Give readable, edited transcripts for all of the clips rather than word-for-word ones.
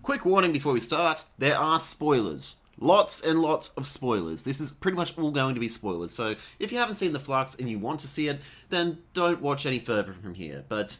Quick warning before we start, there are spoilers. Lots and lots of spoilers. This is pretty much all going to be spoilers, so if you haven't seen the Flux and you want to see it, then don't watch any further from here. But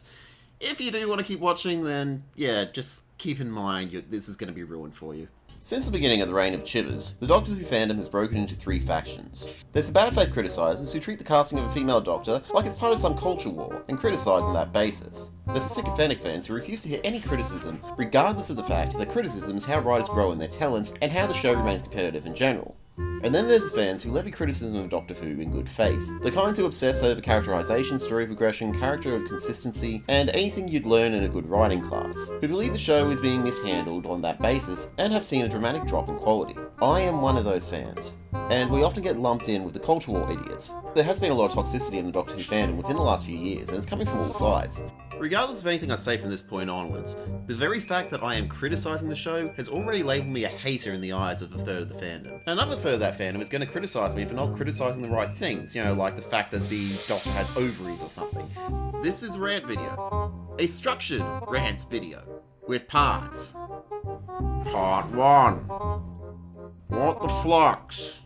if you do want to keep watching, then yeah, just keep in mind this is going to be ruined for you. Since the beginning of the reign of Chivers, the Doctor Who fandom has broken into three factions. There's the bad faith criticisers who treat the casting of a female Doctor like it's part of some culture war, and criticise on that basis. There's the sycophantic fans who refuse to hear any criticism, regardless of the fact that criticism is how writers grow in their talents and how the show remains competitive in general. And then there's the fans who levy criticism of Doctor Who in good faith. The kinds who obsess over characterisation, story progression, character consistency, and anything you'd learn in a good writing class, who believe the show is being mishandled on that basis and have seen a dramatic drop in quality. I am one of those fans, and we often get lumped in with the culture war idiots. There has been a lot of toxicity in the Doctor Who fandom within the last few years, and it's coming from all sides. Regardless of anything I say from this point onwards, the very fact that I am criticising the show has already labelled me a hater in the eyes of a third of the fandom. And another third of that fandom is going to criticise me for not criticising the right things, like the fact that the Doctor has ovaries or something. This is a rant video. A structured rant video. With parts. Part 1. What the Flux?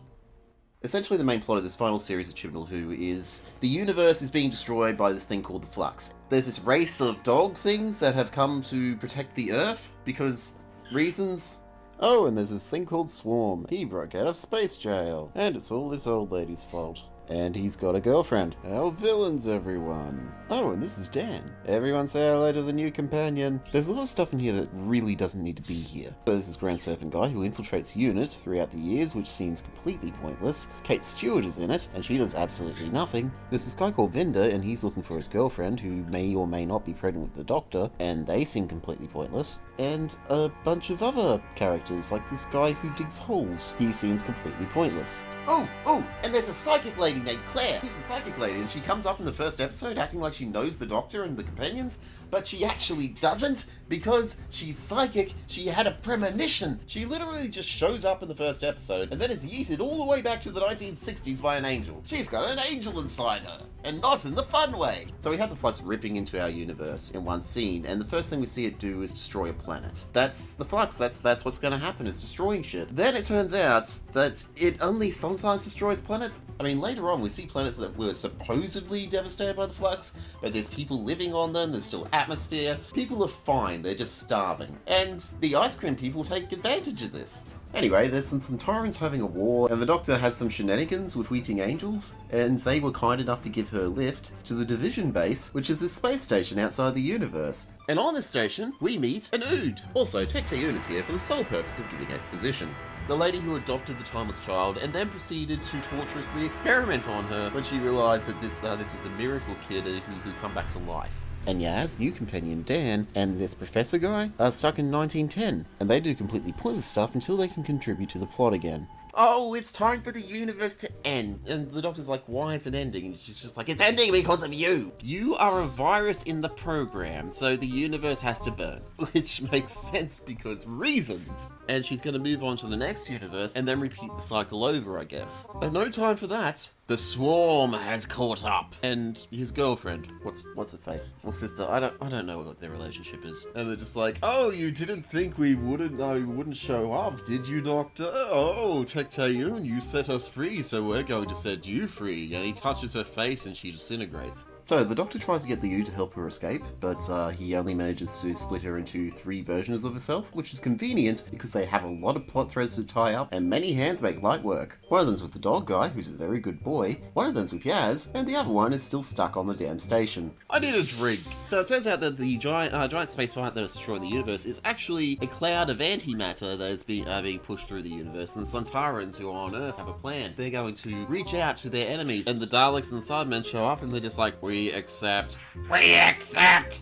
Essentially, the main plot of this final series of Chibnal Who is the universe is being destroyed by this thing called the Flux. There's this race of dog things that have come to protect the Earth because reasons. Oh, and there's this thing called Swarm. He broke out of space jail, and it's all this old lady's fault. And he's got a girlfriend. Our villains, everyone. Oh, and this is Dan. Everyone say hello to the new companion. There's a lot of stuff in here that really doesn't need to be here. There's this Grand Serpent guy who infiltrates UNIT throughout the years, which seems completely pointless. Kate Stewart is in it, and she does absolutely nothing. There's this guy called Vinder, and he's looking for his girlfriend, who may or may not be pregnant with the Doctor, and they seem completely pointless. And a bunch of other characters, like this guy who digs holes. He seems completely pointless. Oh, and there's a psychic lady named Claire. She's a psychic lady, and she comes up in the first episode acting like she knows the Doctor and the companions, but she actually doesn't, because she's psychic. She had a premonition. She literally just shows up in the first episode, and then is yeeted all the way back to the 1960s by an angel. She's got an angel inside her, and not in the fun way. So we have the Flux ripping into our universe in one scene, and the first thing we see it do is destroy a planet. That's the Flux. That's what's going to happen. It's destroying shit. Then it turns out that it only sometimes destroys planets. I mean, later on we see planets that were supposedly devastated by the Flux, but there's people living on them. There's still atmosphere. People are fine. They're just starving. And the ice cream people take advantage of this. Anyway, there's some Centaurans having a war, and the Doctor has some shenanigans with Weeping Angels, and they were kind enough to give her a lift to the Division base, which is this space station outside the universe. And on this station, we meet an Ood. Also, Tech Tayoon is here for the sole purpose of giving exposition. The lady who adopted the timeless child and then proceeded to torturously experiment on her when she realised that this was a miracle kid who come back to life. And Yaz, new companion Dan, and this professor guy are stuck in 1910, and they do completely pointless stuff until they can contribute to the plot again. Oh, it's time for the universe to end. And the Doctor's like, why is it ending? And she's just like, it's ending because of you. You are a virus in the program, so the universe has to burn. Which makes sense because reasons. And she's going to move on to the next universe and then repeat the cycle over, I guess. But no time for that. The Swarm has caught up. And his girlfriend, what's her face? Or sister, I don't know what their relationship is. And they're just like, oh, you didn't think we wouldn't show up, did you, Doctor? Oh, Tech Tayoon, you set us free, so we're going to set you free. And he touches her face and she disintegrates. So the Doctor tries to get the U to help her escape, but he only manages to split her into 3 versions of herself, which is convenient because they have a lot of plot threads to tie up, and many hands make light work. One of them's with the dog guy, who's a very good boy, one of them's with Yaz, and the other one is still stuck on the damn station. I need a drink. So it turns out that the giant space fight that is destroying the universe is actually a cloud of antimatter that is being pushed through the universe, and the Centaurans who are on Earth have a plan. They're going to reach out to their enemies, and the Daleks and the Cybermen show up, and they're just like, We accept.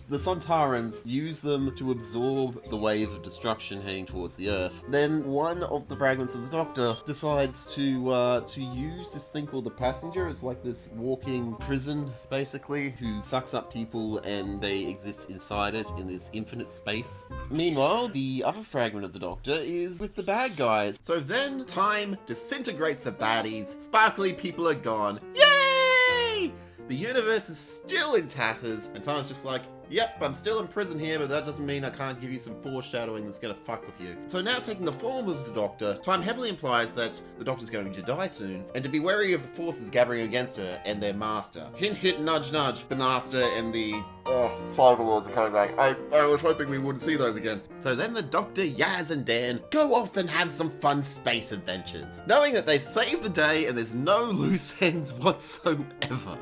The Centaurans use them to absorb the wave of destruction heading towards the Earth. Then one of the fragments of the Doctor decides to use this thing called the Passenger. It's like this walking prison, basically, who sucks up people and they exist inside it in this infinite space. Meanwhile, the other fragment of the Doctor is with the bad guys. So then time disintegrates the baddies. Sparkly people are gone. Yay! The universe is still in tatters, and Time's just like, Yep, I'm still in prison here, but that doesn't mean I can't give you some foreshadowing that's gonna fuck with you. So now taking the form of the Doctor, time heavily implies that the Doctor's going to die soon, and to be wary of the forces gathering against her and their master. Hint, hint, nudge, nudge. The master and the Cyberlords are coming back. I was hoping we wouldn't see those again. So then the Doctor, Yaz, and Dan go off and have some fun space adventures, knowing that they've saved the day and there's no loose ends whatsoever.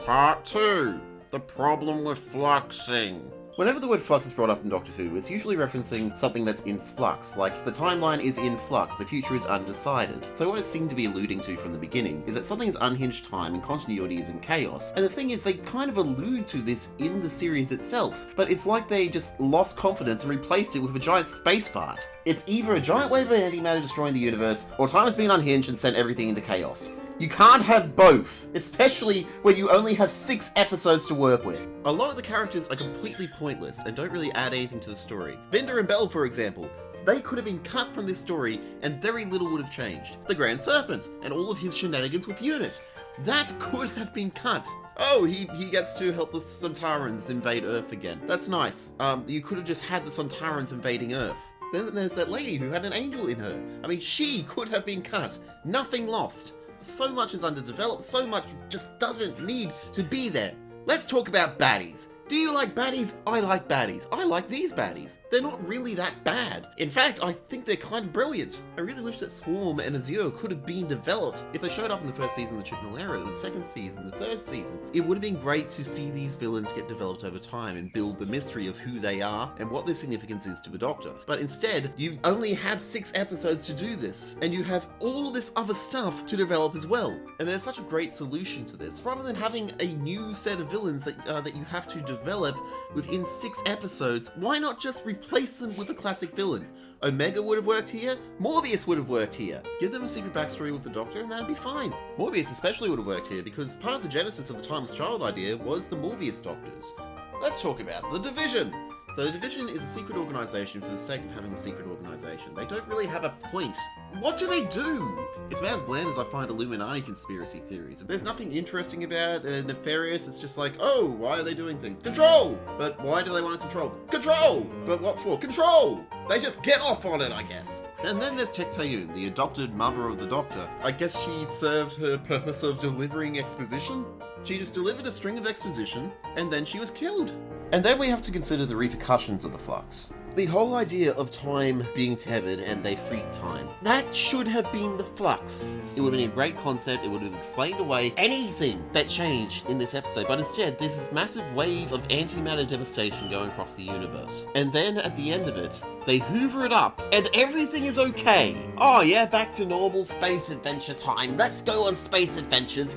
Part 2. The problem with fluxing. Whenever the word flux is brought up in Doctor Who, it's usually referencing something that's in flux, like the timeline is in flux, the future is undecided. So what it seemed to be alluding to from the beginning is that something is unhinged time and continuity is in chaos. And the thing is, they kind of allude to this in the series itself, but it's like they just lost confidence and replaced it with a giant space fart. It's either a giant wave of antimatter destroying the universe, or time has been unhinged and sent everything into chaos. You can't have both, especially when you only have 6 episodes to work with. A lot of the characters are completely pointless and don't really add anything to the story. Vinder and Bell, for example, they could have been cut from this story and very little would have changed. The Grand Serpent and all of his shenanigans with Unit, that could have been cut. Oh, he gets to help the Sontarans invade Earth again. That's nice. You could have just had the Sontarans invading Earth. Then there's that lady who had an angel in her. I mean, she could have been cut. Nothing lost. So much is underdeveloped, so much just doesn't need to be there. Let's talk about baddies. Do you like baddies? I like baddies. I like these baddies. They're not really that bad. In fact, I think they're kind of brilliant. I really wish that Swarm and Azure could have been developed. If they showed up in the first season of the Chibnal era, the second season, the third season, it would have been great to see these villains get developed over time and build the mystery of who they are and what their significance is to the Doctor. But instead, you only have 6 episodes to do this, and you have all this other stuff to develop as well. And there's such a great solution to this. Rather than having a new set of villains that you have to develop within 6 episodes, why not just replace them with a classic villain? Omega would have worked here, Morbius would have worked here. Give them a secret backstory with the Doctor and that'd be fine. Morbius especially would have worked here because part of the genesis of the Timeless Child idea was the Morbius Doctors. Let's talk about the Division. So the Division is a secret organisation for the sake of having a secret organisation. They don't really have a point. What do they do? It's about as bland as I find Illuminati conspiracy theories. There's nothing interesting about it, nefarious, it's just like, oh, why are they doing things? Control! But why do they want to control? Control! But what for? Control! They just get off on it, I guess. And then there's Tectayun, the adopted mother of the Doctor. I guess she served her purpose of delivering exposition? She just delivered a string of exposition, and then she was killed. And then we have to consider the repercussions of the flux. The whole idea of time being tethered and they freed time. That should have been the flux. It would have been a great concept, it would have explained away anything that changed in this episode, but instead there's this massive wave of antimatter devastation going across the universe. And then at the end of it, they hoover it up and everything is okay. Oh yeah, back to normal space adventure time. Let's go on space adventures.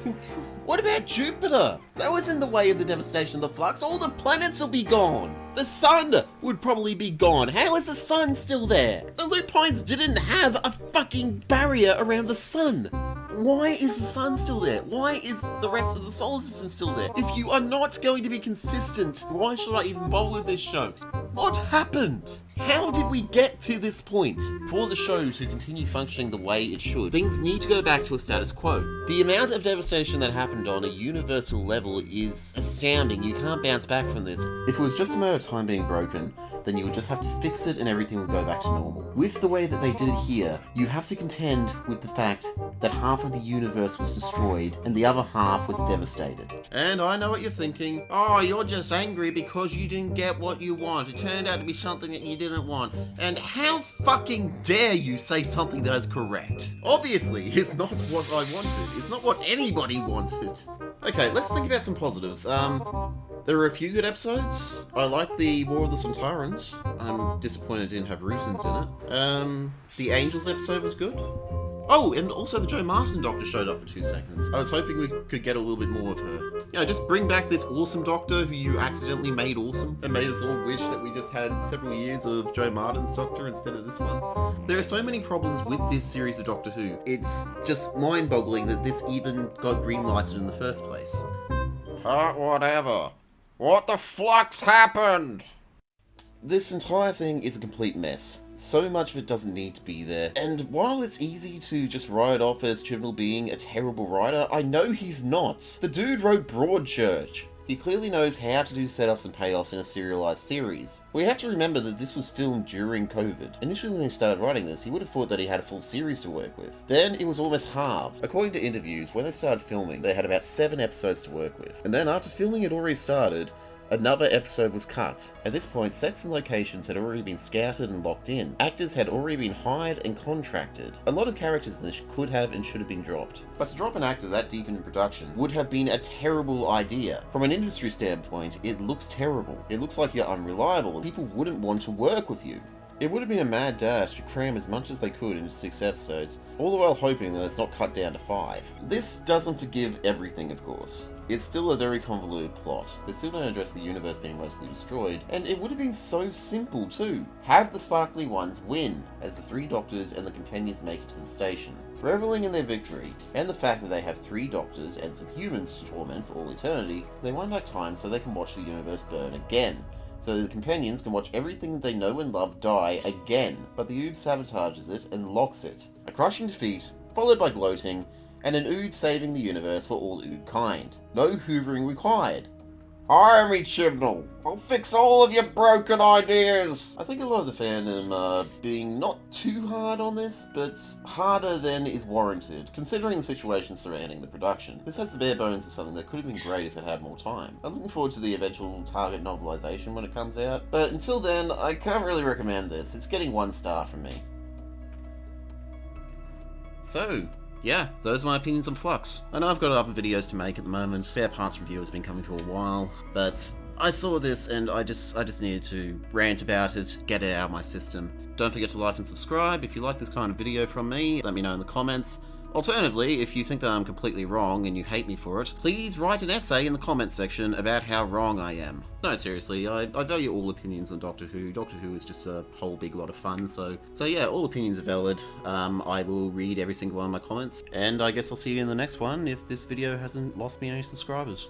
What about Jupiter? That was in the way of the devastation of the flux. All the planets will be gone. The sun would probably be gone. How is the sun still there? The Lupines didn't have a fucking barrier around the sun. Why is the sun still there? Why is the rest of the solar system still there? If you are not going to be consistent, why should I even bother with this show? What happened? How did we get to this point? For the show to continue functioning the way it should, things need to go back to a status quo. The amount of devastation that happened on a universal level is astounding. You can't bounce back from this. If it was just a matter of time being broken, then you would just have to fix it and everything would go back to normal. With the way that they did it here, you have to contend with the fact that half of the universe was destroyed and the other half was devastated. And I know what you're thinking. Oh, you're just angry because you didn't get what you want. It turned out to be something that you didn't want. And how fucking dare you say something that is correct? Obviously, it's not what I wanted. It's not what anybody wanted. Okay, let's think about some positives. There were a few good episodes. I liked the War of the Sontarans. I'm disappointed it didn't have Rutans in it. The Angels episode was good. Oh, and also the Joe Martin Doctor showed up for 2 seconds. I was hoping we could get a little bit more of her. Yeah, just bring back this awesome Doctor who you accidentally made awesome and made us all wish that we just had several years of Joe Martin's Doctor instead of this one. There are so many problems with this series of Doctor Who. It's just mind-boggling that this even got green-lighted in the first place. Whatever. What the flux happened? This entire thing is a complete mess. So much of it doesn't need to be there. And while it's easy to just write off as Chibnal being a terrible writer, I know he's not. The dude wrote Broadchurch. He clearly knows how to do setups and payoffs in a serialized series. We have to remember that this was filmed during COVID. Initially when he started writing this, he would have thought that he had a full series to work with. Then it was almost halved. According to interviews, when they started filming, they had about 7 episodes to work with. And then after filming had already started, another episode was cut. At this point, sets and locations had already been scouted and locked in. Actors had already been hired and contracted. A lot of characters in this could have and should have been dropped. But to drop an actor that deep into production would have been a terrible idea. From an industry standpoint, it looks terrible. It looks like you're unreliable and people wouldn't want to work with you. It would have been a mad dash to cram as much as they could into 6 episodes, all the while hoping that it's not cut down to 5. This doesn't forgive everything, of course. It's still a very convoluted plot. They still don't address the universe being mostly destroyed, and it would have been so simple too. Have the sparkly ones win, as the 3 doctors and the companions make it to the station. Reveling in their victory, and the fact that they have 3 doctors and some humans to torment for all eternity, they wind back time so they can watch the universe burn again. So the companions can watch everything that they know and love die again, but the Oob sabotages it and locks it. A crushing defeat, followed by gloating, and an Ood saving the universe for all Ood kind. No hoovering required. Hire me, Chibnal. I'll fix all of your broken ideas. I think a lot of the fandom are being not too hard on this, but harder than is warranted, considering the situation surrounding the production. This has the bare bones of something that could have been great if it had more time. I'm looking forward to the eventual Target novelization when it comes out, but until then, I can't really recommend this. It's getting 1 star from me. So, yeah, those are my opinions on Flux. I know I've got other videos to make at the moment. Fair Parts Review has been coming for a while, but I saw this and I just needed to rant about it, get it out of my system. Don't forget to like and subscribe. If you like this kind of video from me, let me know in the comments. Alternatively, if you think that I'm completely wrong and you hate me for it, please write an essay in the comments section about how wrong I am. No, seriously, I value all opinions on Doctor Who. Doctor Who is just a whole big lot of fun, so yeah, all opinions are valid. I will read every single one of my comments, and I guess I'll see you in the next one if this video hasn't lost me any subscribers.